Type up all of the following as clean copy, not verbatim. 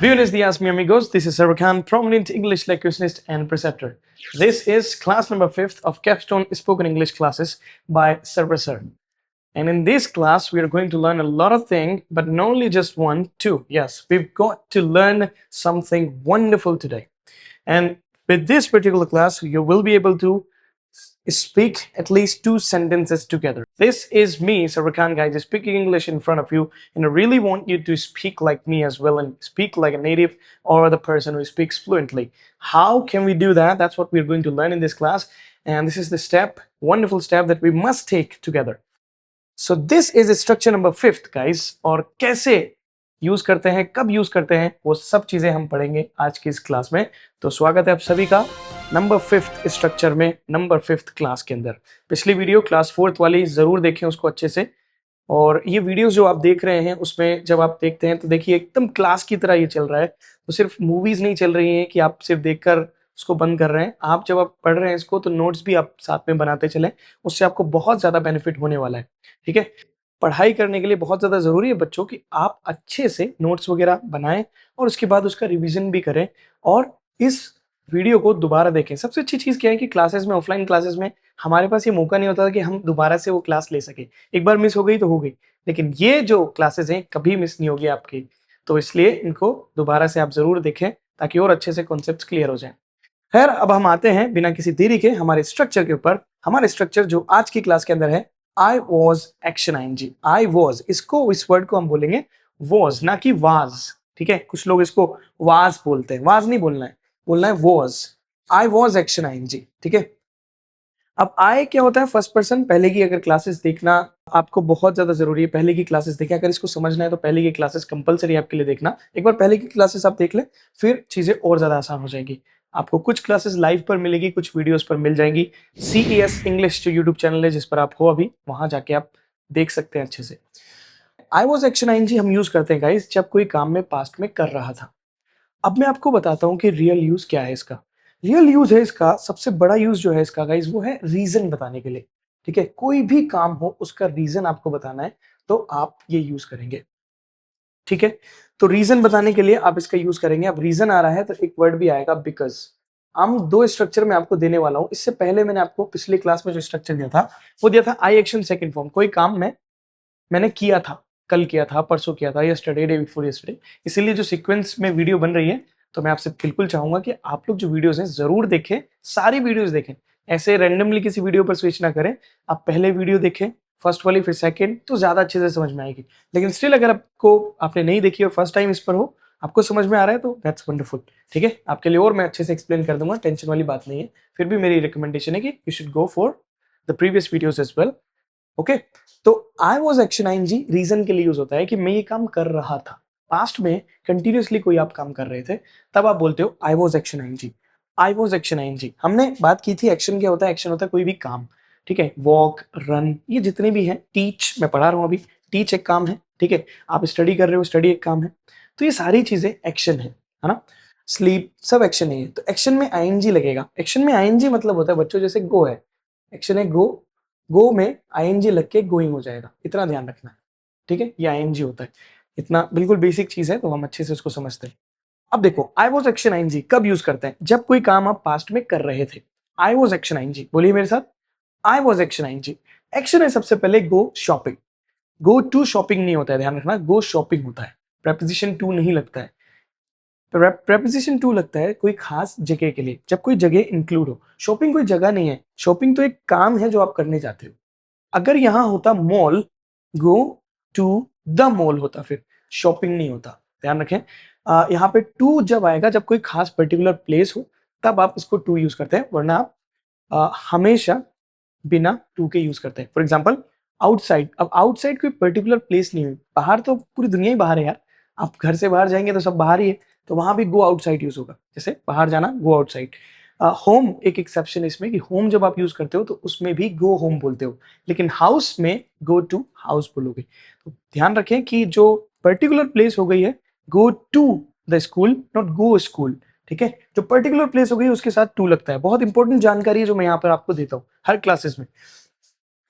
Buenos dias, mi amigos. This is Sarah Khan, prominent English lecturist and preceptor. This is class number 5th of Capstone Spoken English classes by Sarah Sir. And in this class, we are going to learn a lot of things, but not only just one, two. Yes, we've got to learn something wonderful today. And with this particular class, you will be able to speak at least 2 sentences together. This is me, Sarah Khan, guys, speaking English in front of you, and I really want you to speak like me as well and speak like a native or the person who speaks fluently. How can we do that? That's what we're going to learn in this class, and this is the step, wonderful step that we must take together. So this is structure number 5th, guys, और कैसे use करते हैं, कब use करते हैं, वो सब चीजें हम पढ़ेंगे आज की इस क्लास में। तो स्वागत है आप सभी का नंबर 5th स्ट्रक्चर में, नंबर 5th क्लास के अंदर। पिछली वीडियो क्लास 4th वाली जरूर देखें उसको अच्छे से, और ये वीडियोस जो आप देख रहे हैं उसमें जब आप देखते हैं तो देखिए एकदम क्लास की तरह ये चल रहा है। तो सिर्फ मूवीज नहीं चल रही हैं कि आप सिर्फ देखकर उसको बंद कर रहे हैं, आप जब आप पढ़ रहे हैं इसको तो नोट्स भी आप साथ में बनाते चलें, उससे आपको बहुत ज्यादा बेनिफिट होने वाला है। ठीक है, पढ़ाई करने के लिए बहुत ज़्यादा ज़रूरी है बच्चों कि आप अच्छे से नोट्स वगैरह बनाएं और उसके बाद उसका रिवीजन भी करें और इस वीडियो को दोबारा देखें। सबसे अच्छी चीज़ क्या है कि क्लासेस में, ऑफलाइन क्लासेस में हमारे पास ये मौका नहीं होता था कि हम दोबारा से वो क्लास ले सकें। एक बार मिस हो गई तो हो गई, लेकिन ये जो क्लासेस हैं कभी मिस नहीं होगी आपकी, तो इसलिए इनको दोबारा से आप ज़रूर देखें ताकि और अच्छे से कॉन्सेप्ट क्लियर हो जाए। खैर, अब हम आते हैं बिना किसी देरी के हमारे स्ट्रक्चर के ऊपर। हमारे स्ट्रक्चर जो आज की क्लास के अंदर है, I was action ing. I was, इसको, इस वर्ड को हम बोलेंगे was, ना कि was। ठीक है, कुछ लोग इसको was बोलते हैं, was नहीं बोलना है, बोलना है was। I was action ing। ठीक है, अब I क्या होता है? First person. पहले की अगर क्लासेस देखना आपको बहुत ज्यादा जरूरी है, पहले की क्लासेस देखें। अगर इसको समझना है तो पहले की क्लासेस कंपलसरी आपके लिए देखना। एक बार पहले की क्लासेस आप देख लें, फिर चीजें और ज्यादा आसान हो जाएगी। आपको कुछ क्लासेस लाइव पर मिलेगी, कुछ वीडियोस पर मिल जाएंगी। CES इंग्लिश जो यूट्यूब चैनल है जिस पर आप हो अभी, वहां जाके आप देख सकते हैं अच्छे से। आई वॉज एक्शन आईएनजी हम यूज करते हैं गाइस जब कोई काम में पास्ट में कर रहा था। अब मैं आपको बताता हूं कि रियल यूज क्या है इसका। रियल यूज है इसका, सबसे बड़ा यूज जो है इसका गाइस, वो है रीजन बताने के लिए। ठीक है, कोई भी काम हो उसका रीजन आपको बताना है तो आप ये यूज करेंगे। ठीक है, तो रीजन बताने के लिए आप इसका यूज करेंगे। अब रीजन आ रहा है तो एक वर्ड भी आएगा बिकॉज। हम 2 स्ट्रक्चर में आपको देने वाला हूं। इससे पहले मैंने आपको पिछली क्लास में जो स्ट्रक्चर दिया था वो दिया था आई एक्शन सेकंड फॉर्म। कोई काम मैंने किया था, कल किया था, परसों किया था, यस्टरडे, डे बिफोर यस्टरडे। इसीलिए जो सीक्वेंस में वीडियो बन रही है, तो मैं आपसे बिल्कुल चाहूंगा कि आप लोग जो वीडियोस हैं जरूर देखें, सारी वीडियोस देखें। ऐसे रैंडमली किसी वीडियो पर स्विच ना करें। आप पहले वीडियो देखें, फर्स्ट वाली, फिर सेकंड, तो ज्यादा अच्छे से समझ में आएगी। लेकिन स्टिल अगर आपने नहीं देखी और फर्स्ट टाइम इस पर हो, आपको समझ में आ रहा है तो दैट्स वंडरफुल। ठीक है, आपके लिए और मैं अच्छे से एक्सप्लेन कर दूंगा, टेंशन वाली बात नहीं है। फिर भी मेरी रिकमेंडेशन है कि you should go for the previous videos as well. Okay, तो I was action ING reason के लिए यूज होता है कि मैं ये काम कर रहा था। पास्ट में कंटिन्यूअसली कोई आप काम कर रहे थे, तब आप बोलते हो I was action ING. I was action ING. हमने बात की थी एक्शन क्या होता है। एक्शन होता है कोई भी काम। ठीक है, वॉक, रन, ये जितने भी हैं, टीच, मैं पढ़ा रहा हूं अभी, टीच एक काम है। ठीक है, आप स्टडी कर रहे हो, स्टडी एक काम है। तो ये सारी चीजें एक्शन है ना। स्लीप, सब एक्शन है। तो एक्शन में आईएनजी लगेगा। एक्शन में आईएनजी मतलब होता है बच्चों, जैसे गो है, एक्शन है गो, गो में आईएनजी लग के गोइंग हो जाएगा, इतना ध्यान रखना है। ठीक है, ये आईएनजी होता है। इतना बिल्कुल बेसिक चीज है, तो हम अच्छे से उसको समझते हैं। अब देखो, आई वॉज एक्शन आईएनजी कब यूज करते हैं? जब कोई काम आप पास्ट में कर रहे थे। आई वॉज एक्शन आईएनजी, बोलिए मेरे साथ, I was action ING. Action है सबसे पहले go shopping. Go to shopping नहीं होता है, ध्यान रखना, गो शॉपिंग होता है। प्रेपोजिशन टू नहीं लगता है। प्रेपोजिशन टू लगता है कोई खास जगह के लिए, जब कोई जगह इंक्लूड हो। शॉपिंग कोई जगह नहीं है, शॉपिंग तो एक काम है जो आप करने जाते हो। अगर यहां होता mall, go to the mall होता, फिर शॉपिंग नहीं होता, ध्यान रखें। यहाँ पे टू जब आएगा, जब कोई खास पर्टिकुलर प्लेस हो, तब आप इसको टू यूज करते हैं, वरना आप हमेशा बिना टू के यूज करते हैं। For example outside. अब आउटसाइड कोई पर्टिकुलर प्लेस नहीं है, बाहर तो पूरी दुनिया ही बाहर है यार। आप घर से बाहर जाएंगे तो सब बाहर ही है, तो वहां भी गो आउटसाइड यूज होगा। जैसे बाहर जाना, गो आउटसाइड। होम एक एक्सेप्शन है इसमें, कि होम जब आप यूज करते हो तो उसमें भी गो होम बोलते हो, लेकिन हाउस में गो टू हाउस बोलोगे। तो ध्यान रखें कि जो पर्टिकुलर प्लेस हो गई है, go to the school, not go school. ठीक है, जो पर्टिकुलर प्लेस हो गई उसके साथ टू लगता है। बहुत इंपॉर्टेंट जानकारी है जो मैं यहाँ पर आपको देता हूँ हर क्लासेस में।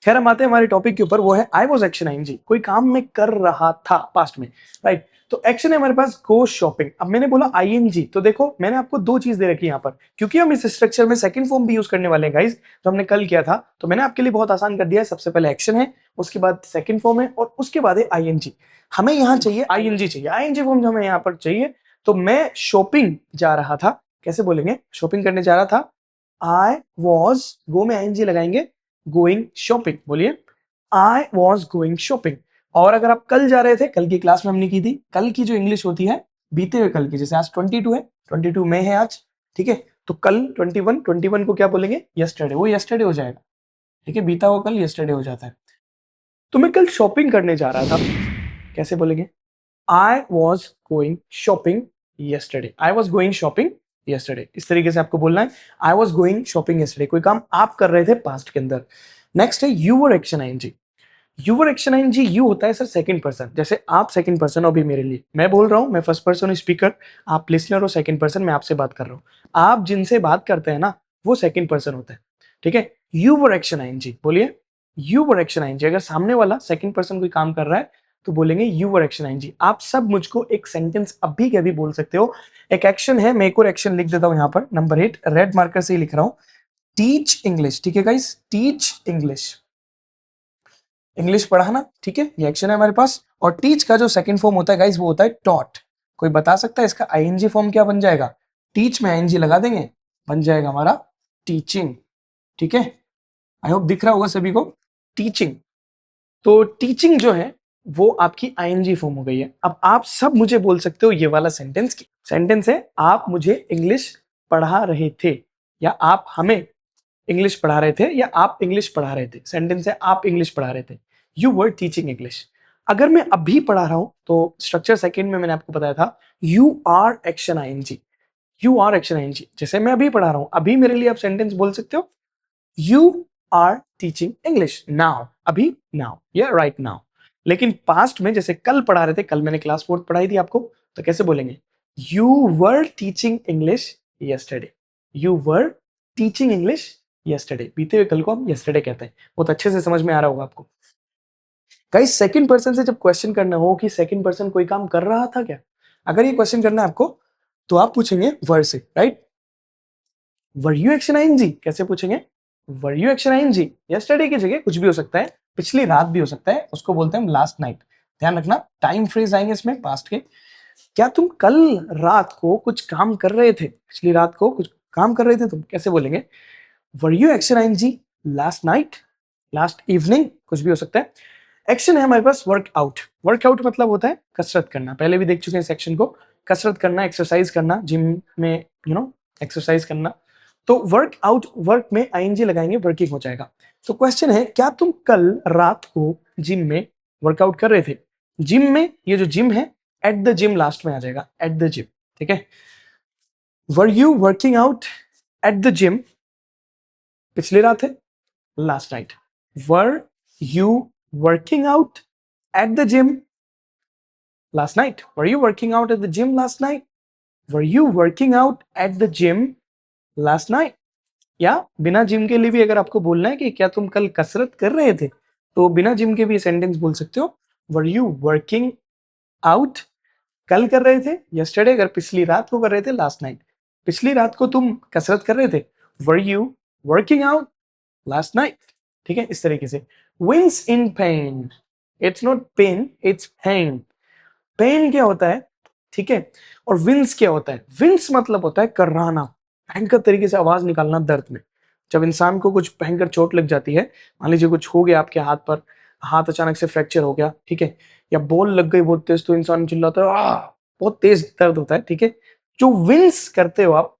खैर, हम आते हैं हमारे टॉपिक के ऊपर, वो है आई वॉज एक्शन आईएनजी। कोई काम मैं कर रहा था पास्ट में, राइट। तो एक्शन है हमारे पास गो शॉपिंग। अब मैंने बोला आईएनजी, तो देखो मैंने आपको दो चीज दे रखी है यहाँ पर, क्योंकि हम इस स्ट्रक्चर में सेकंड फॉर्म भी यूज करने वाले हैं गाइस, जो हमने कल किया था, तो मैंने आपके लिए बहुत आसान कर दिया है। सबसे पहले एक्शन है, उसके बाद सेकंड फॉर्म है, और उसके बाद है आईएनजी। हमें यहाँ चाहिए आईएनजी, चाहिए आईएनजी फॉर्म हमें यहाँ पर चाहिए। तो मैं शॉपिंग जा रहा था, कैसे बोलेंगे, शॉपिंग करने जा रहा था, आई वॉज, गो में आईएनजी लगाएंगे, गोइंग शॉपिंग, बोलिए आई वॉज गोइंग शॉपिंग। और अगर आप कल जा रहे थे, कल की क्लास में हमने की थी, कल की जो इंग्लिश होती है बीते हुए कल की, जैसे आज 22 है, 22 मई है आज, ठीक है, तो कल 21 को क्या बोलेंगे, यस्टरडे, वो यस्टरडे हो जाएगा, ठीक है, बीता हुआ कल यस्टरडे हो जाता है। तो मैं कल शॉपिंग करने जा रहा था, कैसे बोलेंगे, I was going shopping yesterday, I was going shopping yesterday, इस तरीके से आपको बोलना है, I was going shopping yesterday, कोई काम आप कर रहे थे पास्ट के अंदर। नेक्स्ट है your action ING. Your action ING you होता है सर सेकंड पर्सन, जैसे आप सेकंड पर्सन हो अभी मेरे लिए, मैं बोल रहा हूं, मैं फर्स्ट पर्सन स्पीकर, आप लिसनर हो सेकंड पर्सन, मैं आपसे बात कर रहा हूं, आप जिनसे बात करते हैं ना वो सेकंड पर्सन होता है, ठीक है। यूवर एक्शन आईएनजी, बोलिए यूवर एक्शन आईएनजी। अगर सामने वाला सेकंड पर्सन कोई काम कर रहा है तो बोलेंगे यूवर एक्शन आईएनजी। आप सब मुझको एक सेंटेंस अभी के अभी बोल सकते हो। एक एक्शन है, मैं एक और एक्शन लिख देता हूं यहाँ पर, नंबर 8 रेड मार्कर से ही लिख रहा हूं, टीच इंग्लिश, ठीक है गाइस, टीच इंग्लिश, इंग्लिश पढ़ाना, ठीक है, ये एक्शन है हमारे पास। और टीच का जो सेकंड फॉर्म होता है गाइस वो होता है टॉट। कोई बता सकता है इसका आईएनजी फॉर्म क्या बन जाएगा, टीच में आईएनजी लगा देंगे, बन जाएगा हमारा टीचिंग, ठीक है, आई होप दिख रहा होगा सभी को, टीचिंग। तो टीचिंग जो है वो आपकी आईएनजी फॉर्म हो गई है। अब आप सब मुझे बोल सकते हो ये वाला सेंटेंस की, सेंटेंस है आप मुझे इंग्लिश पढ़ा रहे थे, या आप हमें इंग्लिश पढ़ा रहे थे, या आप इंग्लिश पढ़ा रहे थे, सेंटेंस है आप इंग्लिश पढ़ा रहे थे, यू वर टीचिंग इंग्लिश। अगर मैं अभी पढ़ा रहा हूं तो स्ट्रक्चर सेकंड में मैंने आपको बताया था, you are action ING, you are action ING, जैसे मैं अभी पढ़ा रहा हूं, अभी मेरे लिए आप सेंटेंस बोल सकते हो, you are teaching English now, अभी नाउ या राइट नाउ। लेकिन पास्ट में जैसे कल पढ़ा रहे थे, कल मैंने क्लास 4 पढ़ाई थी आपको, तो कैसे बोलेंगे, you were teaching English yesterday, you were teaching English yesterday, बीते हुए कल को हम यस्टरडे कहते हैं। बहुत अच्छे से समझ में आ रहा होगा आपको गाइस। सेकंड पर्सन से जब क्वेश्चन करना हो कि सेकंड पर्सन कोई काम कर रहा था क्या, अगर ये क्वेश्चन करना है आपको, तो आप पूछेंगे वर से, right, were you action ING, कैसे पूछेंगे, were you action ING, yesterday की जगह कुछ भी हो सकता है, पिछली रात भी हो सकता है, उसको बोलते हैं हम लास्ट नाइट। ध्यान रखना टाइम फ्रेज आएंगे इसमें पास्ट के, क्या तुम कल रात को कुछ काम कर रहे थे, पिछली रात को कुछ काम कर रहे थे तुम, कैसे बोलेंगे, were you action ING last night, last evening, कुछ भी हो सकता है। एक्शन है हमारे पास वर्कआउट, वर्कआउट मतलब होता है कसरत करना, पहले भी देख चुके हैं इस एक्शन को, कसरत करना, एक्सरसाइज करना, जिम में एक्सरसाइज करना। तो वर्कआउट, वर्क में आईएनजी लगाएंगे, वर्किंग हो जाएगा। तो क्वेश्चन है क्या तुम कल रात को जिम में वर्कआउट कर रहे थे, जिम में, ये जो जिम है एट द जिम लास्ट में आ जाएगा, एट द जिम, ठीक है। Were you working out at the gym, पिछली रात है, last night, were you working out at the gym last night, were you working out at the gym last night, were you working out at the gym last night। या बिना gym के लिए भी अगर आपको बोलना है कि क्या तुम कल कसरत कर रहे थे, तो बिना जिम के भी सेंटेंस बोल सकते हो, were you working out, कल कर रहे थे, yesterday अगर पिछली रात को कर रहे थे, last night, पिछली रात को तुम कसरत कर रहे थे, were you working out last night, ठीक है, इस तरीके से। wins in pain, it's not pain, it's pain, pain क्या होता है, ठीक है, और wins क्या होता है, wins मतलब होता है कराहना, भयंकर तरीके से आवाज निकालना दर्द में। जब इंसान को कुछ भयंकर चोट लग जाती है, मान लीजिए कुछ हो गया आपके हाथ पर, हाथ अचानक से फ्रैक्चर हो गया, ठीक है, या बॉल लग गई बहुत तेज, तो इंसान चिल्लाता है बहुत तेज दर्द होता है, ठीक है। जो विंस करते हो आप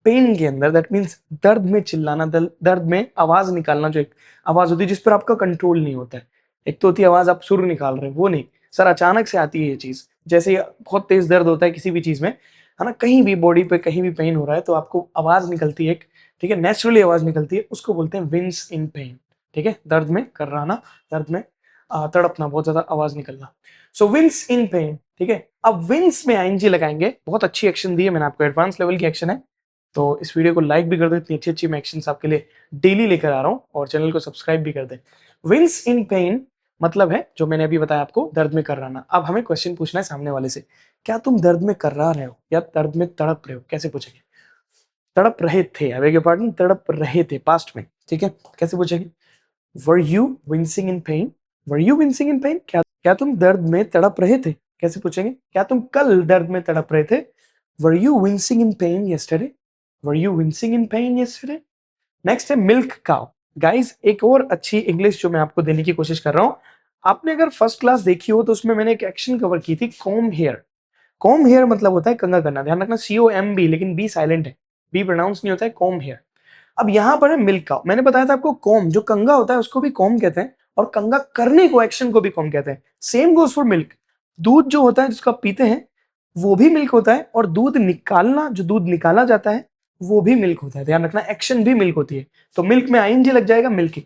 पेन के अंदर, दैट मीन्स दर्द में चिल्लाना, दर्द में आवाज निकालना, जो एक आवाज होती है जिस पर आपका कंट्रोल नहीं होता है। एक तो होती है आवाज आप सुर निकाल रहे हो, वो नहीं सर, अचानक से आती है ये चीज, जैसे बहुत तेज दर्द होता है किसी भी चीज में, है ना, कहीं भी बॉडी पे कहीं भी पेन हो रहा है तो आपको आवाज निकलती है एक, ठीक है, नेचुरली आवाज निकलती है, उसको बोलते हैं विंस इन पेन, ठीक है, दर्द में कर्राना, दर्द में तड़पना, बहुत ज्यादा आवाज निकलना, सो विंस इन पेन, ठीक है। अब विंस में आईएनजी लगाएंगे, बहुत अच्छी एक्शन दी है मैंने आपको, एडवांस लेवल की एक्शन है, तो इस वीडियो को लाइक भी कर दो, इतनी अच्छी अच्छी मैं एक्शंस आपके लिए डेली लेकर आ रहा हूं, और चैनल को सब्सक्राइब भी कर दें। विंस इन पेन मतलब है जो मैंने अभी बताया आपको, दर्द में कर्राना। अब हमें क्वेश्चन पूछना है सामने वाले से, क्या तुम दर्द में कर्रा रहे हो या दर्द में तड़प रहे हो? कैसे पूछेंगे? तड़प रहे थे, आई बेग योर पार्डन, तड़प रहे थे पास्ट में, ठीक है। कैसे पूछेंगे? Were you wincing in pain? Were you wincing in pain? क्या तुम दर्द में तड़प रहे थे? कैसे पूछेंगे? क्या तुम कल दर्द में तड़प रहे थे? Were you wincing in pain yesterday? Were you wincing in pain yesterday? Next है मिल्क काउ। गाइस, एक और अच्छी इंग्लिश जो मैं आपको देने की कोशिश कर रहा हूं, आपने अगर फर्स्ट क्लास देखी हो तो उसमें मैंने एक एक्शन कवर की थी, कॉम हेयर। कॉम हेयर मतलब होता है कंघा करना, ध्यान रखना, COMB, लेकिन बी साइलेंट है, बी प्रोनाउंस नहीं होता है, कॉम हेयर। अब यहां पर है मिल्क काउ। मैंने बताया था आपको, कॉम जो कंघा होता है उसको भी कॉम कहते हैं, और कंघा करने को, एक्शन को भी कॉम कहते हैं। Same goes for milk. दूध जो होता है जिसको आप पीते हैं वो भी मिल्क होता है, और दूध निकालना, जो दूध निकाला जाता है वो भी मिल्क होता है। ध्यान रखना, एक्शन भी मिल्क होती है। तो मिल्क में ING लग जाएगा, मिल्किंग।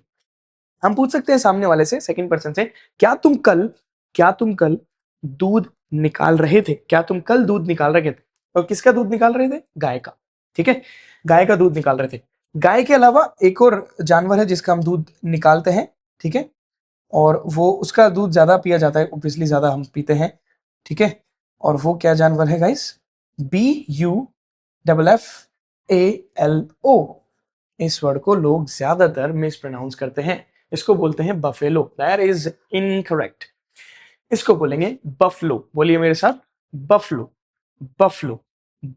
हम पूछ सकते हैं सामने वाले से, सेकंड पर्सन से, क्या तुम कल दूध निकाल रहे थे? क्या तुम कल दूध निकाल रहे थे? और किसका दूध निकाल रहे थे? गाय का, ठीक है, गाय का दूध निकाल रहे थे। गाय के अलावा एक और जानवर है जिसका हम दूध निकालते हैं, ठीक है, और वो, उसका दूध ज्यादा पिया जाता है, ऑब्वियसली ज्यादा हम पीते हैं, ठीक है। और वो क्या जानवर है गाइस? BUFFALO। इस वर्ड को लोग ज्यादातर मिस प्रोनाउंस करते हैं, इसको बोलते हैं बफेलो। That is incorrect. इसको बोलेंगे बफलो। बोलिए मेरे साथ, बफलो, बफलो,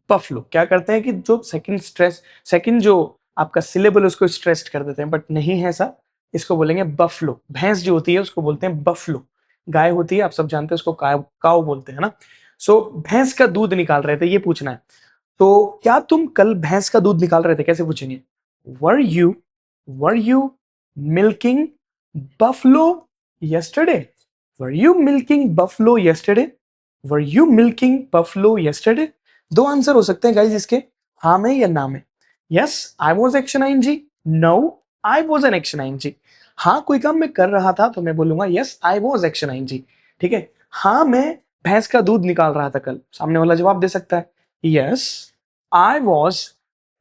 बफलो। क्या करते हैं कि जो सेकंड स्ट्रेस, सेकंड जो आपका सिलेबल उसको स्ट्रेस्ड कर देते हैं, बट नहीं है ऐसा। इसको बोलेंगे बफलो। भैंस जो होती है उसको बोलते हैं बफलो। गाय होती है, आप सब जानते हैं, उसको काव बोलते हैं ना। सो भैंस का दूध निकाल रहे थे, ये पूछना है। तो क्या तुम कल भैंस का दूध निकाल रहे थे? कैसे पूछेंगे? Were you were you milking buffalo yesterday? Were you milking buffalo yesterday? Were you milking buffalo yesterday? दो आंसर हो सकते हैं गाइस इसके, हाँ में या ना में। Yes, I was action ING. No, I was an action ING. हाँ, कोई काम मैं कर रहा था तो मैं बोलूंगा yes, I was action ING, ठीक है। हाँ, मैं भैंस का दूध निकाल रहा था कल, सामने वाला जवाब दे सकता है yes, I was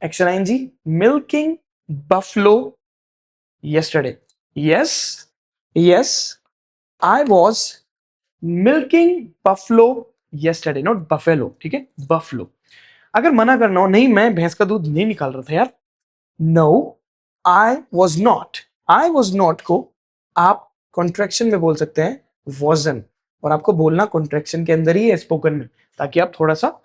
action ING milking buffalo yesterday. Yes, yes, I was milking buffalo yesterday, not buffalo, ठीक है, buffalo। अगर मना करना हो, नहीं मैं भैंस का दूध नहीं निकाल रहा था यार, no, I was not को आप कॉन्ट्रैक्शन में बोल सकते हैं wasn't, और आपको बोलना कॉन्ट्रैक्शन के अंदर ही है स्पोकन में, ताकि आप थोड़ा सा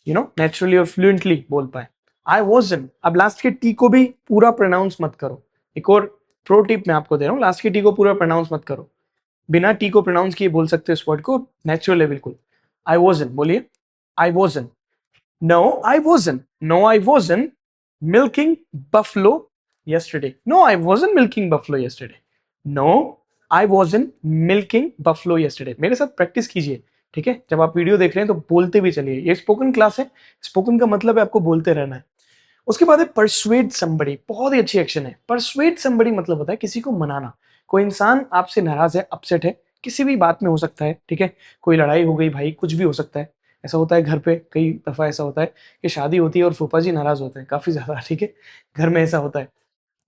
नेचुरली और फ्लुएंटली बोल पाए। I wasn't। अब लास्ट के टी को भी पूरा प्रोनाउंस मत करो। एक और प्रो टिप मैं आपको दे रहा हूँ, लास्ट के टी को पूरा प्रोनाउंस मत करो, बिना टी को प्रोनाउंस किए बोल सकते हो इस वर्ड को, नेचुरल है बिल्कुल। आई वॉजन, बोलिए, I wasn't. No I wasn't, no I wasn't milking buffalo yesterday. No, I wasn't milking buffalo yesterday. No, I wasn't milking buffalo yesterday. मेरे साथ प्रैक्टिस कीजिए, ठीक है। जब आप वीडियो देख रहे हैं तो बोलते भी चलिए, ये स्पोकन क्लास है, स्पोकन का मतलब है आपको बोलते रहना है। उसके बाद है परसुएड समबडी। बहुत ही अच्छी एक्शन है। परसुएड समबडी मतलब होता है किसी को मनाना। कोई इंसान आपसे नाराज है, अपसेट है, किसी भी बात में हो सकता है, ठीक है, कोई लड़ाई हो गई भाई, कुछ भी हो सकता है। ऐसा होता है घर पे, कई दफा ऐसा होता है कि शादी होती है और फूफा जी नाराज होते हैं काफी ज्यादा, ठीक है, घर में ऐसा होता है।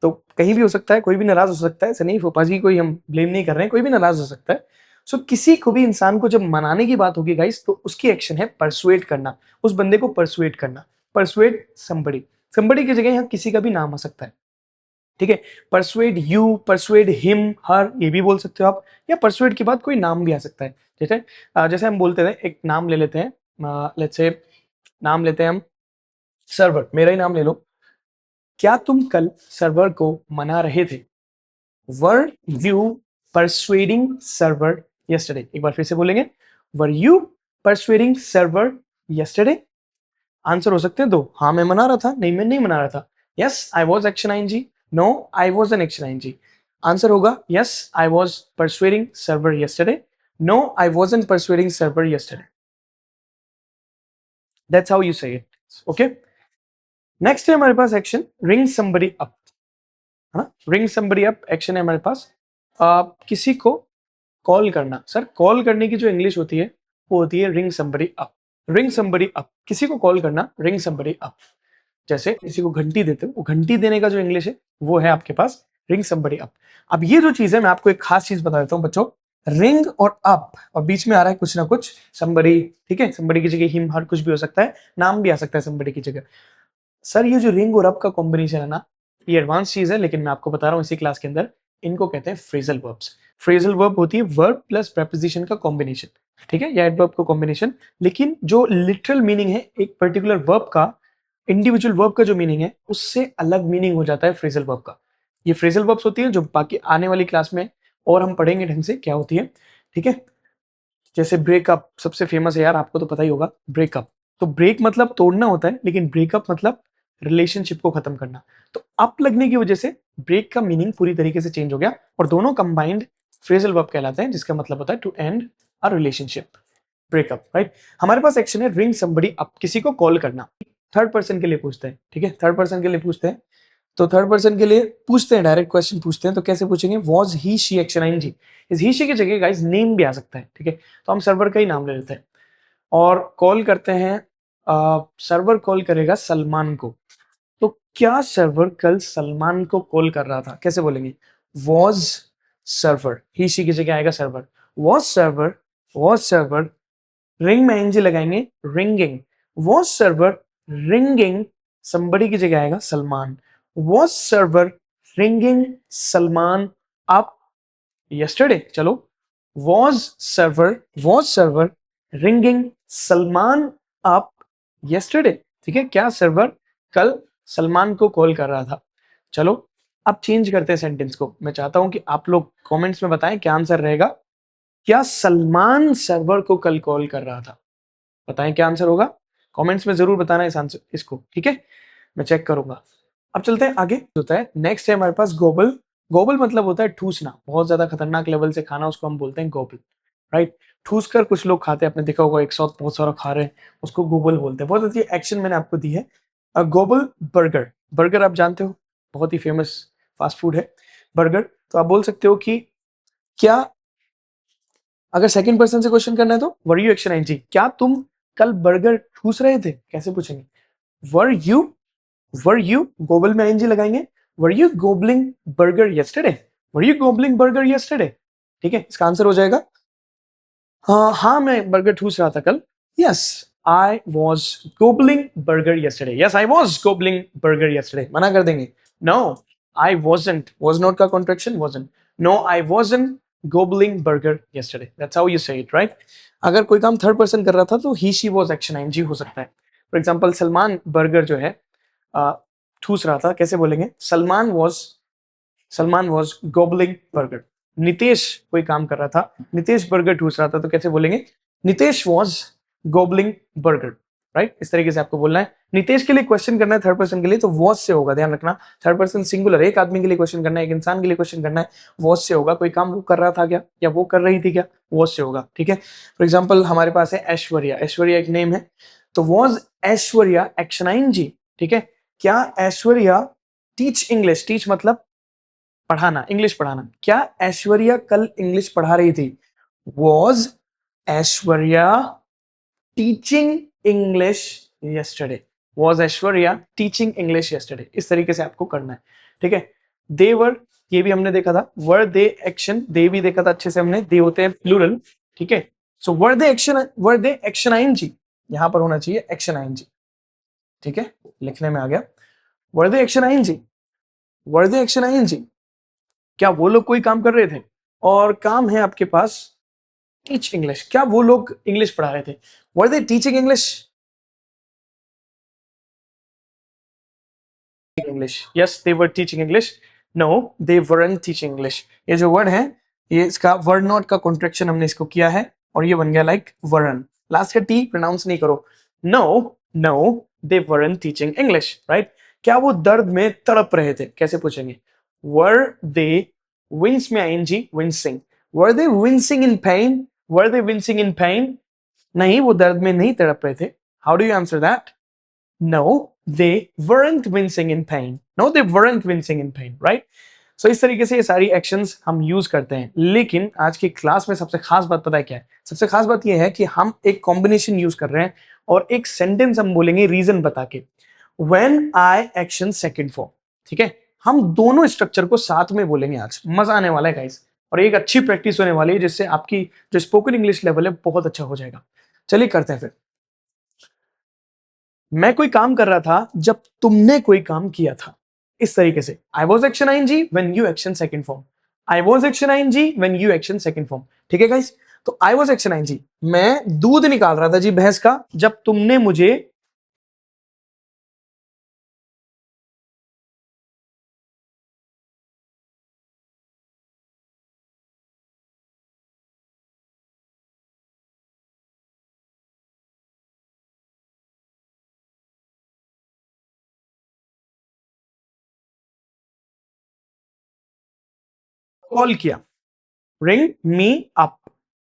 तो कहीं भी हो सकता है, कोई भी नाराज हो सकता है, ऐसा नहीं फूफा जी कोई हम ब्लेम नहीं कर रहे हैं, कोई भी नाराज हो सकता है। सो किसी को भी, इंसान को जब मनाने की बात होगी गाइस, तो उसकी एक्शन है परसुएड करना, उस बंदे को परसुएड करना। परसुएड समबडी, समबडी की जगह यहाँ किसी का भी नाम आ सकता है, ठीक है। परसुएड यू, परसुएड हिम, हर, ये भी बोल सकते हो आप, या परसुएड के बाद कोई नाम भी आ सकता है, ठीक है। जैसे हम बोलते हैं, एक नाम ले लेते हैं, लेट्स से नाम लेते हैं हम सर्वर, मेरा ही नाम ले लो। क्या तुम कल सर्वर को मना रहे थे? Were you persuading server yesterday? एक बार फिर से बोलेंगे, were you persuading server yesterday? Answer हो सकते हैं दो, हाँ मैं मना रहा था, नहीं मैं नहीं मना रहा था। Yes, I was action ING, no I was an action ING. Answer होगा yes, I was persuading server yesterday, no I wasn't persuading server yesterday। That's how you say it, okay. Next है हमारे पास action ring somebody up, है ना, ring somebody up action है हमारे पास। किसी को कॉल करना। सर कॉल करने की जो इंग्लिश होती है वो होती है ring somebody up. Ring somebody up, किसी को कॉल करना, रिंग समबडी अप। जैसे किसी को घंटी देते हो, वो घंटी देने का जो इंग्लिश है वो है आपके पास रिंग समबडी अप। अब ये जो चीज है मैं आपको एक खास चीज बता देता हूँ बच्चों, रिंग और अप और बीच में आ रहा है कुछ ना कुछ समबडी, ठीक है, समबडी की जगह हिम हर कुछ भी हो सकता है, नाम भी आ सकता है समबडी की जगह। सर ये जो रिंग और अप का कॉम्बिनेशन है ना, ये एडवांस चीज है, लेकिन मैं आपको बता रहा हूँ इसी क्लास के अंदर, इनको कहते हैं फ्रेजल वर्ब्स। फ्रेजल वर्ब होती है वर्ब प्लस प्रेपोजिशन का कॉम्बिनेशन, ठीक है, या एडवर्ब का कॉम्बिनेशन। लेकिन जो लिटरल मीनिंग है एक पर्टिकुलर वर्ब का, इंडिविजुअल वर्ब का जो मीनिंग है उससे अलग मीनिंग हो जाता है फ्रेजल वर्ब का। ये फ्रेजल वर्ब्स होती है जो बाकी आने वाली क्लास में और हम पढ़ेंगे ढंग से क्या होती है, ठीक है। जैसे ब्रेकअप सबसे फेमस है यार, आपको तो पता ही होगा ब्रेकअप। तो ब्रेक मतलब तोड़ना होता है, लेकिन ब्रेकअप मतलब रिलेशनशिप को खत्म करना। तो अप लगने की वजह से ब्रेक का मीनिंग पूरी तरीके से चेंज हो गया और दोनों कंबाइंड फ्रेजल वर्ब कहलाते हैं, जिसका मतलब होता है to end a relationship, breakup, right. हमारे पास एक्शन है रिंग समबडी अप, किसी को कॉल करना। थर्ड पर्सन के लिए पूछते हैं, ठीक है, थर्ड पर्सन के लिए पूछते हैं। तो थर्ड पर्सन के लिए पूछते हैं, डायरेक्ट क्वेश्चन पूछते हैं, तो कैसे पूछेंगे, was he she action ING. Is he she की जगह गाइस नेम भी आ सकता है, ठीक है, तो हम सर्वर का ही नाम ले लेते हैं और कॉल करते हैं। सर्वर कॉल करेगा सलमान को। तो क्या सर्वर कल सलमान को कॉल कर रहा था, कैसे बोलेंगे, वॉज सर्वर, ही शी की जगह आएगा सर्वर, वॉज सर्वर, रिंग में एनजी लगाएंगे, ringing, was server ringing somebody की जगह आएगा Salman, was server ringing Salman up yesterday। चलो, was server ringing Salman up yesterday, ठीक है, क्या सर्वर कल सलमान को कॉल कर रहा था। चलो अब चेंज करते हैं सेंटेंस को। मैं चाहता हूं कि आप लोग कमेंट्स में बताएं क्या आंसर रहेगा। क्या सलमान सर्वर को कल कॉल कर रहा था, बताएं क्या आंसर होगा, कमेंट्स में जरूर बताना इस आंसर इसको, ठीक है, मैं चेक करूंगा। अब चलते हैं आगे, होता है नेक्स्ट है हमारे पास गोबल। गोबल मतलब होता है ठूसना, बहुत ज्यादा खतरनाक लेवल से खाना, उसको हम बोलते हैं गोबल, राइट। ठूस कर कुछ लोग खाते हैं, आपने देखा होगा एक साथ बहुत सारा खा रहे हैं, उसको गोबल बोलते हैं। बहुत अच्छी एक्शन मैंने आपको दी है। गोबल बर्गर, बर्गर आप जानते हो बहुत ही फेमस फास्ट फूड है बर्गर। तो आप बोल सकते हो कि क्या, अगर सेकंड पर्सन से क्वेश्चन करना है तो वर यू एक्शन आईएनजी, क्या तुम कल बर्गर ठूस रहे थे, कैसे पूछेंगे, वर यू, वर यू गोबल में आईएनजी लगाएंगे, were you gobbling burger yesterday, were you gobbling burger yesterday, ठीक है, इसका आंसर हो जाएगा हाँ मैं बर्गर ठूस रहा था कल, yes I was gobbling burger yesterday, yes I was gobbling burger yesterday, मना कर देंगे, no I wasn't, was not का contraction wasn't, no I wasn't gobbling burger yesterday, that's how you say it, right. अगर कोई काम third person कर रहा था तो he she was action ING हो सकता है। फॉर एग्जाम्पल सलमान बर्गर जो है ठूस रहा था, कैसे बोलेंगे, Salman was gobbling burger. Nitesh कोई काम कर रहा था, नितेश बर्गर ठूस रहा था, तो कैसे बोलेंगे, Nitesh was gobbling burger, right. इस तरीके से आपको बोलना है। नितेश के लिए क्वेश्चन करना है थर्ड पर्सन के लिए तो वॉज से होगा, ध्यान रखना, थर्ड पर्सन सिंगुलर, एक आदमी के लिए क्वेश्चन करना है, एक इंसान के लिए क्वेश्चन करना है, वॉज से होगा। कोई काम वो कर रहा था क्या, या वो कर रही थी क्या, वॉज से होगा, ठीक है। फॉर एग्जाम्पल हमारे पास है ऐश्वर्या, ऐश्वर्या एक नेम है, तो वॉज ऐश्वर्या एक्शन आईएनजी, ठीक है। क्या ऐश्वर्या टीच इंग्लिश, टीच मतलब पढ़ाना, इंग्लिश पढ़ाना, क्या ऐश्वर्या कल इंग्लिश पढ़ा रही थी, was Aishwarya teaching English yesterday, was Aishwarya teaching English yesterday. इस तरीके से आपको करना है, ठीक है। दे वर, ये भी हमने देखा था, वर दे एक्शन, दे भी देखा था अच्छे से हमने, दे होते हैं प्लूरल, ठीक है। सो वर दे एक्शन आईएनजी, यहां पर होना चाहिए एक्शन आईएनजी, ठीक है, लिखने में आ गया, वर दे एक्शन आईएनजी, वर दे एक्शन आईएनजी, क्या वो लोग कोई काम कर रहे थे, और काम है आपके पास टीच इंग्लिश, क्या वो लोग इंग्लिश पढ़ा रहे थे, were they teaching English, English, yes they were teaching English, no they weren't teaching English. ये जो वर्ड है ये इसका वर्ड नॉट का कॉन्ट्रैक्शन हमने इसको किया है और ये बन गया लाइक वरन, लास्ट का टी प्रोनाउंस नहीं करो, no no they weren't teaching English, right. क्या वो दर्द में तड़प रहे थे, कैसे पूछेंगे, वर दे, विंस में ING wincing, were they wincing in pain, were they wincing in pain, नहीं वो दर्द में नहीं तड़प रहे थे, how do you answer that, no they weren't wincing in pain, no they weren't wincing in pain, right। so इस तरीके से ये सारी एक्शंस हम यूज करते हैं। लेकिन आज की क्लास में सबसे खास बात पता है क्या है, सबसे खास बात ये है कि हम एक कॉम्बिनेशन यूज कर रहे हैं और एक सेंटेंस हम बोलेंगे रीजन बता के, when I action second form, ठीक है। हम दोनों स्ट्रक्चर को साथ में बोलेंगे आज, मजा आने वाला है गाइस, और एक अच्छी प्रैक्टिस होने वाली है जिससे आपकी जो स्पोकन इंग्लिश लेवल है बहुत अच्छा हो जाएगा। चलिए करते हैं फिर। मैं कोई काम कर रहा था जब तुमने कोई काम किया था, इस तरीके से I was action ING when you action second form, I was action ING when you action second form. ठीक है गाइस, तो आई वॉज एक्शन आईएनजी, मैं दूध निकाल रहा था जी भैंस का जब तुमने मुझे कॉल किया, रिंग मी अप,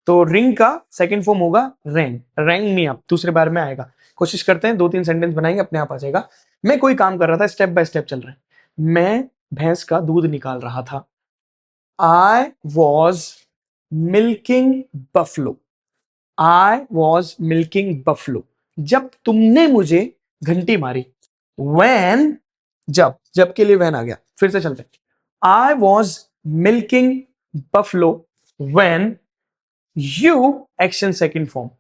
तो रिंग का सेकंड फॉर्म होगा रैंग, रैंग मी अप, दूसरे बार में आएगा। कोशिश करते हैं, 2-3 सेंटेंस बनाएंगे, अपने आप आ जाएगा। मैं कोई काम कर रहा था, स्टेप बाय स्टेप चल रहा है। मैं भैंस का दूध निकाल रहा था, I was milking buffalo, I was milking buffalo, जब तुमने मुझे घंटी मारी, वैन, जब के लिए वैन आ गया, फिर से चलते हैं। I was milking buffalo when you action second form,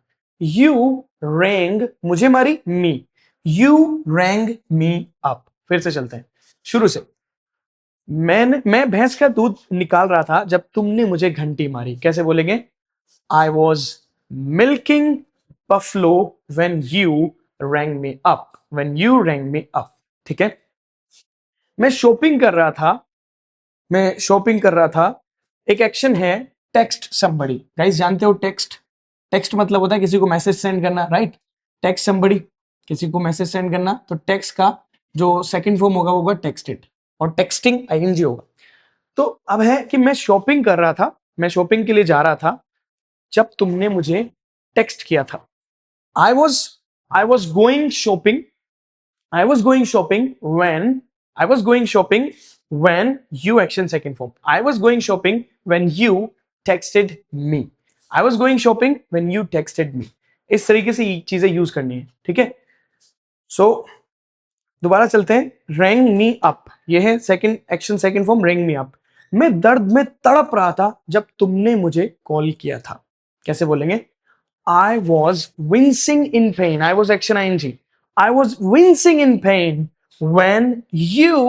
you wrong, मुझे मारी मी, यू रैंग मी अप। फिर से चलते हैं शुरू से। मैं भैंस का दूध निकाल रहा था जब तुमने मुझे घंटी मारी, कैसे बोलेंगे? I was milking buffalo when you wrong me up, when you wrong me up. ठीक है। मैं शॉपिंग कर रहा था, मैं शॉपिंग कर रहा था, एक एक्शन है टेक्स्ट समबडी। गाइस जानते हो टेक्स्ट, टेक्स्ट मतलब होता है किसी को मैसेज सेंड करना, राइट? टेक्स्ट समबडी, किसी को मैसेज सेंड करना, तो टेक्स्ट का जो सेकंड फॉर्म होगा वो होगा टेक्सटेड, और टेक्सटिंग आईएनजी होगा। तो अब है कि मैं शॉपिंग कर रहा था, मैं शॉपिंग के लिए जा रहा था जब तुमने मुझे टेक्स्ट किया था। I was I was going shopping, I was going shopping when I was going shopping when you action second form. I was going shopping when you texted me. I was going shopping when you texted me. इस तरीके से चीजें use करनी है, ठीक है। सो दोबारा चलते हैं। rang me up, ये है second action second form, rang me up। मैं दर्द में तड़प रहा था जब तुमने मुझे कॉल किया था, कैसे बोलेंगे? I was wincing in pain. I was action ing. I was wincing in pain when you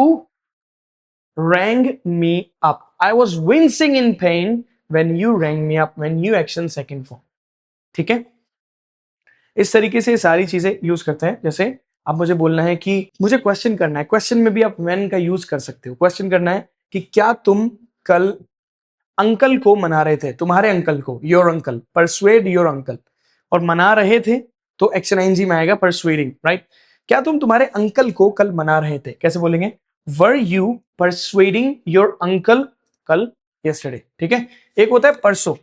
rang me up. I was wincing in pain when you rang me up. When you action second form. ठीक है। इस तरीके से सारी चीजें use करते हैं। जैसे अब मुझे बोलना है कि मुझे क्वेश्चन करना है, क्वेश्चन में भी आप when का यूज कर सकते हो। क्वेश्चन करना है कि क्या तुम कल अंकल को मना रहे थे, तुम्हारे अंकल को, your uncle, persuade your uncle, और मना रहे थे तो एक्शन आईएनजी में आएगा परसुएडिंग, राइट? क्या तुम तुम्हारे अंकल को कल मना रहे थे, कैसे बोलेंगे? Were you persuading your uncle कल, यस्टरडे। ठीक है। एक होता है परसों,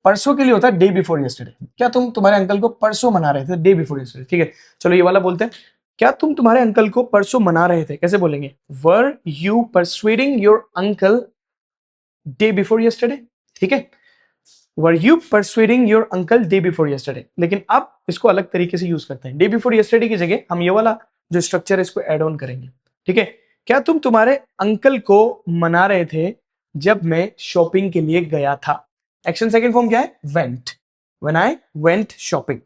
परसों के लिए होता है डे बिफोर यस्टरडे। क्या तुम तुम्हारे अंकल को परसों मना रहे थे, डे बिफोर यस्टरडे। ठीक है, चलो ये वाला बोलते हैं। क्या तुम तुम्हारे अंकल को परसों मना रहे थे, कैसे बोलेंगे? Were you persuading your uncle day before yesterday. ठीक है, were you persuading your uncle day before yesterday. लेकिन अब इसको अलग तरीके से यूज करते हैं। डे बिफोर यस्टरडे की जगह हम ये वाला जो स्ट्रक्चर है इसको एड ऑन करेंगे। ठीक है, क्या तुम तुम्हारे अंकल को मना रहे थे जब मैं शॉपिंग के लिए गया था? एक्शन सेकंड फॉर्म क्या है? Went, when I went shopping.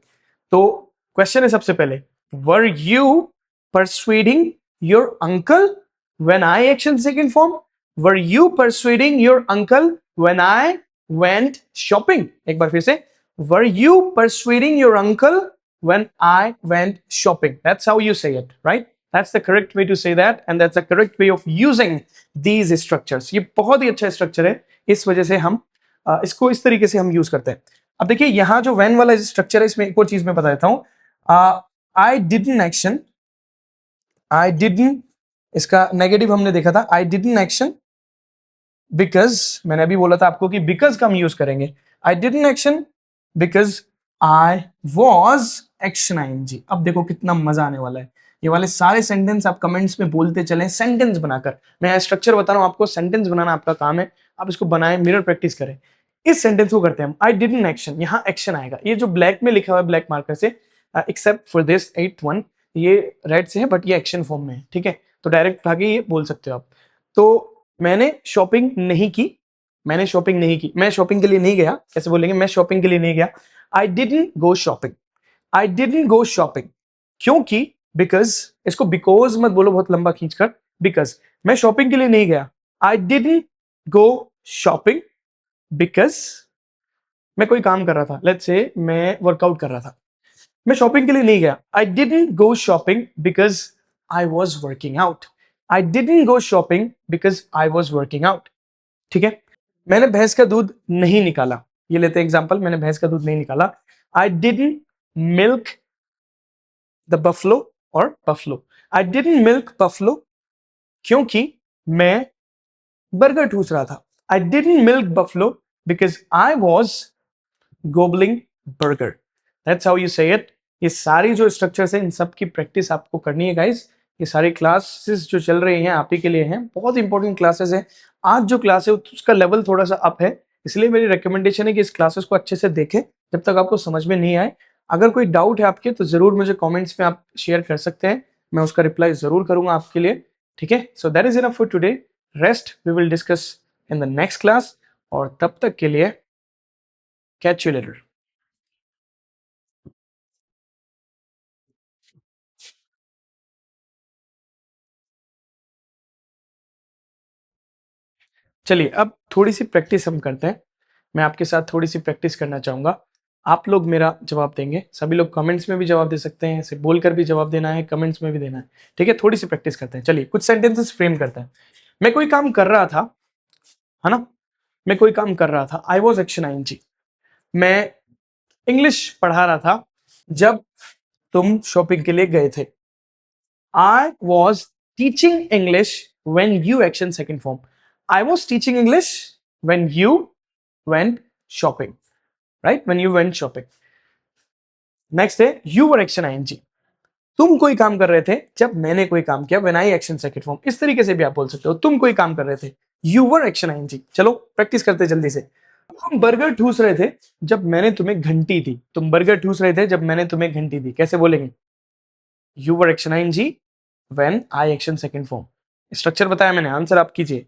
तो क्वेश्चन है सबसे पहले, were you persuading your uncle when I, action second form, were you persuading your uncle when I went shopping। एक बार फिर से, were you persuading your uncle when I went shopping? That's how you say it, right? That's the correct way to say that, and that's the correct way of using these structures। ये बहुत ही अच्छा structure है, इस वजह से हम इसको इस तरीके से हम यूज करते हैं। अब देखिए यहाँ जो when वाला स्ट्रक्चर है, इसमें एक और चीज मैं बता देता हूं। I didn't action, I didn't, इसका नेगेटिव हमने देखा था, I didn't action बिकॉज, मैंने अभी बोला था आपको कि बिकॉज का हम यूज करेंगे। I didn't action because I was action ING. अब देखो कितना मजा आने वाला है। ये वाले सारे सेंटेंस आप कमेंट्स में बोलते चलें, सेंटेंस बनाकर। मैं स्ट्रक्चर बता रहा हूं आपको, सेंटेंस बनाना आपका काम है, आप इसको बनाएं, मिरर प्रैक्टिस करें। इस सेंटेंस को करते हैं हम, आई डिडंट एक्शन, यहाँ एक्शन आएगा। ये जो ब्लैक में लिखा हुआ है ब्लैक मार्कर से, except for this 8th one, ये रेड से है बट ये एक्शन फॉर्म में है। ठीक है, तो डायरेक्ट आगे ये बोल सकते हो आप। तो मैंने शॉपिंग नहीं की, मैंने शॉपिंग नहीं की, मैं शॉपिंग के लिए नहीं गया, कैसे बोलेंगे, मैं शॉपिंग के लिए नहीं गया। I didn't go shopping, I didn't go shopping, क्योंकि, बिकॉज, इसको बिकॉज मत बोलो बहुत लंबा खींचकर, बिकॉज मैं शॉपिंग के लिए नहीं गया। I didn't go shopping because मैं कोई काम कर रहा था, लेट्स से मैं वर्कआउट कर रहा था, मैं शॉपिंग के लिए नहीं गया। I didn't go shopping because I was working out, I didn't go shopping because I was working out. ठीक है, मैंने भैंस का दूध नहीं निकाला, ये लेते हैं एग्जांपल, मैंने भैंस का दूध नहीं निकाला। I didn't milk the buffalo और buffalo, I didn't milk buffalo, क्योंकि मैं बर्गर ठूस रहा था। I didn't milk buffalo because I was gobbling burger. That's how you say it. ये सारी जो स्ट्रक्चर्स है इन सब की प्रैक्टिस आपको करनी है गाइस। ये सारी क्लासेस जो चल रही हैं आप ही के लिए हैं, बहुत इंपॉर्टेंट क्लासेस हैं। आज जो क्लास है उसका लेवल थोड़ा सा अप है, इसलिए मेरी रिकमेंडेशन है कि इस क्लासेस को अच्छे से देखें जब तक आपको समझ में नहीं आए। अगर कोई डाउट है आपके तो जरूर मुझे कमेंट्स में आप शेयर कर सकते हैं, मैं उसका रिप्लाई जरूर करूंगा आपके लिए। ठीक है, so that is enough for today, rest we will discuss in the next class, और तब तक के लिए कैच यू लेटर। चलिए अब थोड़ी सी प्रैक्टिस हम करते हैं, मैं आपके साथ थोड़ी सी प्रैक्टिस करना चाहूंगा। आप लोग मेरा जवाब देंगे, सभी लोग कमेंट्स में भी जवाब दे सकते हैं, ऐसे बोलकर भी जवाब देना है, कमेंट्स में भी देना है। ठीक है, थोड़ी सी प्रैक्टिस करते हैं। चलिए कुछ सेंटेंसेस फ्रेम करते हैं। मैं कोई काम कर रहा था, है ना, मैं कोई काम कर रहा था, आई वॉज एक्शन आईएनजी। मैं इंग्लिश पढ़ा रहा था जब तुम शॉपिंग के लिए गए थे। I was teaching English when you action second form, I was teaching English when you went shopping, right, when you went shopping. Next है you were action ing, तुम कोई काम कर रहे थे जब मैंने कोई काम किया, when I action second form। इस तरीके से भी आप बोल सकते हो, तुम कोई काम कर रहे थे, you were action ing। चलो प्रैक्टिस करते जल्दी से। तुम बर्गर ठूस रहे थे जब मैंने तुम्हें घंटी दी, तुम बर्गर ठूस रहे थे जब मैंने तुम्हें घंटी दी, कैसे बोलेंगे, you were action ing when I action second form। Structure बताया मैंने, आंसर आप कीजिए।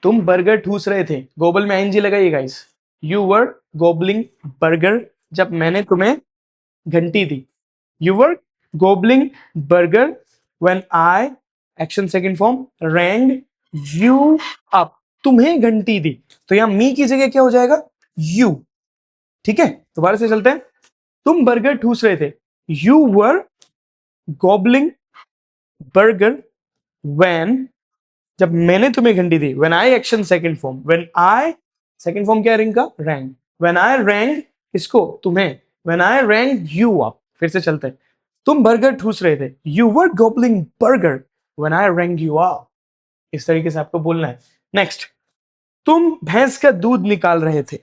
तुम बर्गर ठूस रहे थे, गोबल में आईएनजी लगाइए guys. You were gobbling burger जब मैंने तुम्हें घंटी दी, you were gobbling burger when I action second form rang you up, तुम्हें घंटी दी, तो यहां मी की जगह क्या हो जाएगा, यू। ठीक है, दोबारा से चलते हैं। तुम बर्गर ठूस रहे थे, you were gobbling burger when, जब मैंने तुम्हें घंटी दी, when I action second form, when I second form क्या है रिंग का, रैंग, व्हेन आई रैंग इसको तुम्हें, when I rang you up. फिर से चलते हैं, तुम बर्गर ठूस रहे थे, you were gobbling burger when I rang you up. इस तरीके से आपको बोलना है। नेक्स्ट, तुम भैंस का दूध निकाल रहे थे,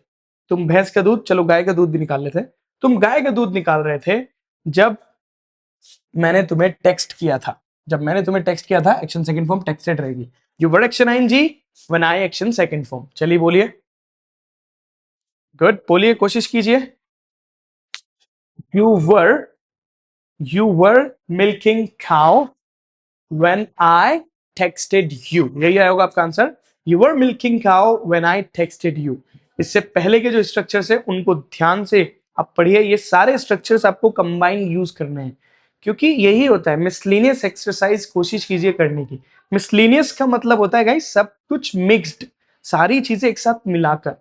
तुम भैंस का दूध, चलो गाय का दूध भी निकाल लेते हैं। तुम गाय का दूध निकाल रहे थे जब मैंने तुम्हें टेक्स्ट किया था, जब मैंने तुम्हें टेक्स्ट किया था, एक्शन सेकंड फॉर्म टेक्स्टेड रहेगी। You were action ING when I action second form. चलिए बोलिए, गुड, बोलिए, कोशिश कीजिए। You were, you were milking cow when I texted you, यही आएगा आपका answer. You were milking cow when I texted you. इससे पहले के जो स्ट्रक्चर्स है उनको ध्यान से आप पढ़िए, ये सारे स्ट्रक्चर्स आपको कंबाइन यूज करने हैं, क्योंकि यही होता है मिसलेनियस एक्सरसाइज, कोशिश कीजिए करने की। मिसलेनियस का मतलब होता है गाइस सब कुछ मिक्स्ड, सारी चीजें एक साथ मिलाकर,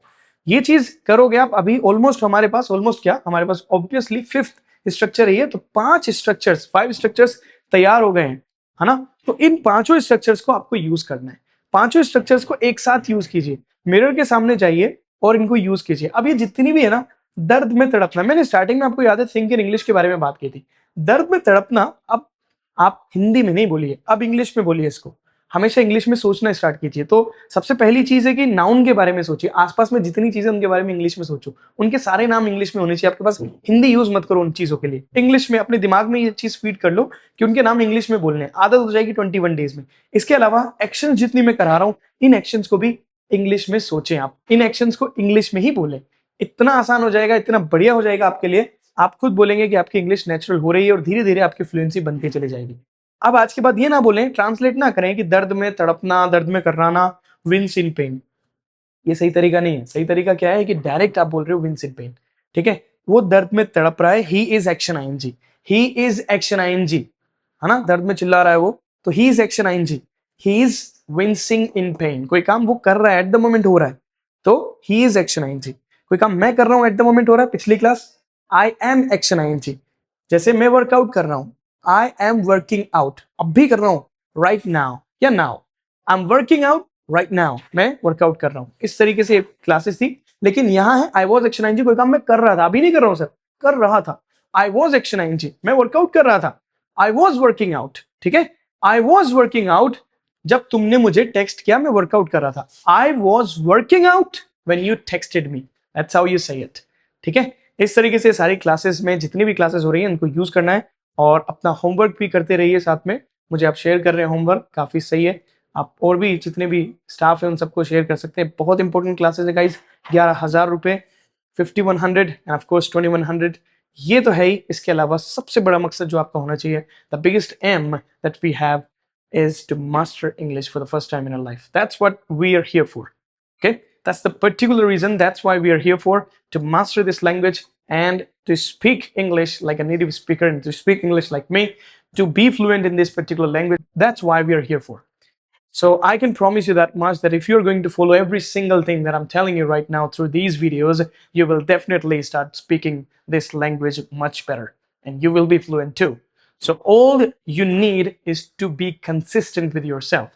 ये चीज करोगे आप। अभी ऑलमोस्ट हमारे पास, ऑलमोस्ट क्या, हमारे पास ऑब्वियसली फिफ्थ स्ट्रक्चर है ये, तो 5 स्ट्रक्चर्स तैयार हो गए हैं, है ना। तो इन 5 स्ट्रक्चर्स को आपको यूज करना है, 5 स्ट्रक्चर्स को एक साथ यूज कीजिए, मिरर के सामने जाइए और इनको यूज कीजिए। अब ये जितनी भी है ना, दर्द में तड़पना, मैंने स्टार्टिंग में आपको याद है थिंक इन इंग्लिश के बारे में बात की थी। दर्द में तड़पना, अब आप हिंदी में नहीं बोलिए, अब इंग्लिश में बोलिए इसको। हमेशा इंग्लिश में सोचना स्टार्ट कीजिए। तो सबसे पहली चीज है कि नाउन के बारे में सोचिए, आसपास में जितनी चीजें उनके बारे में इंग्लिश में सोचो, उनके सारे नाम इंग्लिश में होने चाहिए आपके पास, हिंदी यूज मत करो उन चीजों के लिए, इंग्लिश में अपने दिमाग में ये चीज फीड कर लो कि उनके नाम इंग्लिश में बोलने, आदत हो जाएगी 21 डेज में। इसके अलावा एक्शन जितनी मैं करा रहा हूं, इन एक्शंस को भी इंग्लिश में सोचें, आप इन एक्शंस को इंग्लिश में ही बोले, इतना आसान हो जाएगा, इतना बढ़िया हो जाएगा आपके लिए। आप खुद बोलेंगे कि आपकी इंग्लिश नेचुरल हो रही है और धीरे धीरे आपकी फ्लुएंसी बनती चली जाएगी। अब आज के बाद ये ना बोलें, ट्रांसलेट ना करें कि दर्द में तड़पना, दर्द में कराना, विंस इन पेन। ये सही तरीका नहीं है। सही तरीका क्या है कि डायरेक्ट आप बोल रहे हो विंस इन पेन, ठीक है। वो दर्द में तड़प रहा है, he is action ING, he is action ING, है ना, दर्द में चिल्ला रहा है वो, तो he is action ING, he is wincing in pain. कोई काम वो कर रहा है, एट द मोमेंट हो रहा है, तो ही इज एक्शन आईएनजी। कोई काम मैं कर रहा हूं, एट द मोमेंट हो रहा है, पिछली class I am action ING. जैसे मैं वर्कआउट कर रहा हूं, आई एम वर्किंग आउट, अब भी कर रहा हूं, राइट नाउ या now, I am working out right now, मैं वर्कआउट कर रहा हूं। इस तरीके से क्लासेस थी, लेकिन यहां है आई वॉज एक्शन आईएनजी। कोई काम मैं कर रहा था, अभी नहीं कर रहा हूं सर, कर रहा था, आई वॉज एक्शन आईएनजी, मैं वर्कआउट कर रहा था, आई वॉज वर्किंग आउट, ठीक है। आई वॉज वर्किंग आउट, जब तुमने मुझे टेक्स्ट किया मैं वर्कआउट कर रहा था, I was working out when you texted me, that's how you say it, ठीक है। इस तरीके से सारी क्लासेस में जितनी भी क्लासेस हो रही हैं उनको यूज करना है, और अपना होमवर्क भी करते रहिए साथ में। मुझे आप शेयर कर रहे हैं होमवर्क, काफी सही है। आप और भी जितने भी स्टाफ है उन सबको शेयर कर सकते हैं। बहुत इंपॉर्टेंट क्लासेस है गाइज, 11,000 रुपए, 5100 एंड ऑफ कोर्स 2100, ये तो है ही। इसके अलावा सबसे बड़ा मकसद जो आपका होना चाहिए, the biggest aim that we have is to master English for the first time in our life. That's what we are here for. Okay, that's the particular reason. That's why we are here for, to master this language and to speak English like a native speaker, and to speak English like me, to be fluent in this particular language. That's why we are here for. So I can promise you that much, that if you're going to follow every single thing that I'm telling you right now through these videos, you will definitely start speaking this language much better, and you will be fluent too. So all you need is to be consistent with yourself.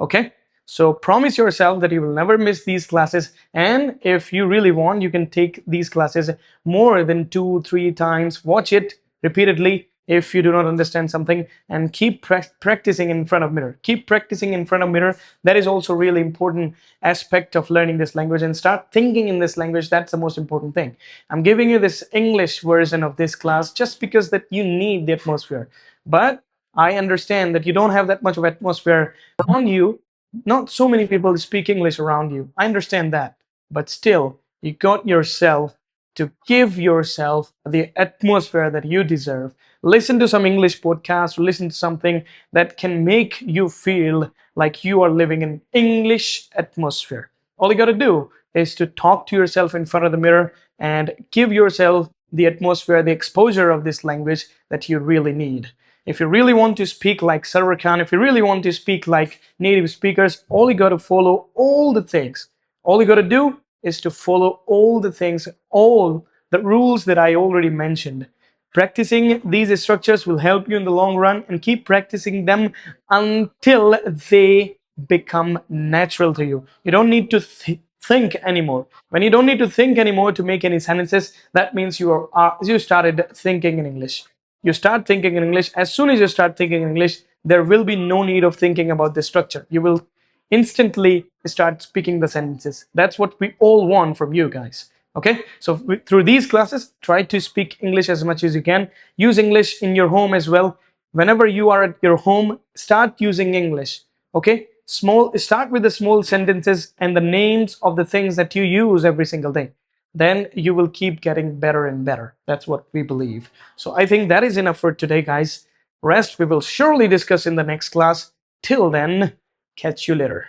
Okay? So promise yourself that you will never miss these classes, and if you really want, you can take these classes more than 2-3 times. Watch it repeatedly if you do not understand something, and keep practicing in front of mirror. Keep practicing in front of mirror. That is also really important aspect of learning this language, and start thinking in this language. That's the most important thing. I'm giving you this English version of this class just because that you need the atmosphere, but I understand that you don't have that much of atmosphere around you. Not so many people speak English around you, I understand that, but still you got yourself to give yourself the atmosphere that you deserve. Listen to some English podcast, listen to something that can make you feel like you are living in English atmosphere. All you got to do is to talk to yourself in front of the mirror and give yourself the atmosphere, the exposure of this language that you really need. If you really want to speak like Sarwar Khan, if you really want to speak like native speakers, all you got to follow all the things. All you got to do is to follow all the things, all the rules that I already mentioned. Practicing these structures will help you in the long run, and keep practicing them until they become natural to you. You don't need to think anymore. When you don't need to think anymore to make any sentences, that means you started thinking in English. You start thinking in English. As soon as you start thinking in English, there will be no need of thinking about the structure. You will instantly start speaking the sentences. That's what we all want from you guys. Okay, so through these classes, try to speak English as much as you can. Use English in your home as well. Whenever you are at your home, start using English. Okay, start with the small sentences and the names of the things that you use every single day. Then you will keep getting better and better. That's what we believe. So I think that is enough for today, guys. Rest we will surely discuss in the next class. Till then, catch you later.